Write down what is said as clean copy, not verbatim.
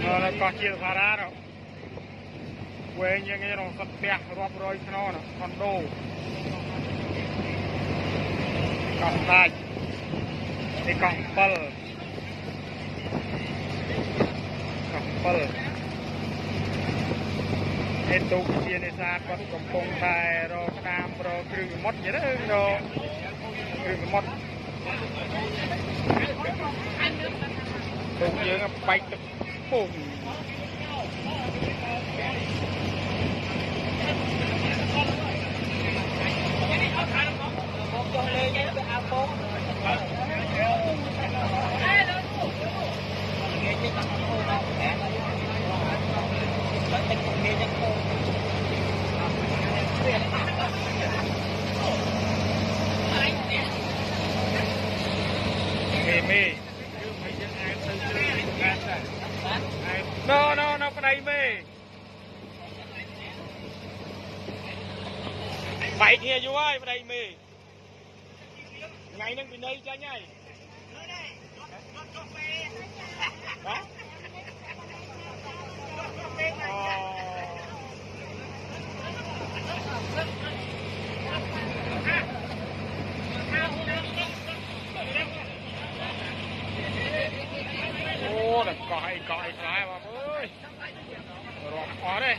rồi có chia phá ra rồi quê như cái nó sập bẹt rộp rồi nó con đồ cọng tay cái cọng pal hết tục chia này xa con cầm bông tay rồi đam rồi kêu mót vậy đó rồi kêu mót tục như là bay tập bùng mê nó cái đây mê vậy kia chú ơi cái đây mê ngày nâng bị nơi cho nhai hả ô là còi mà ơi rọt khó đây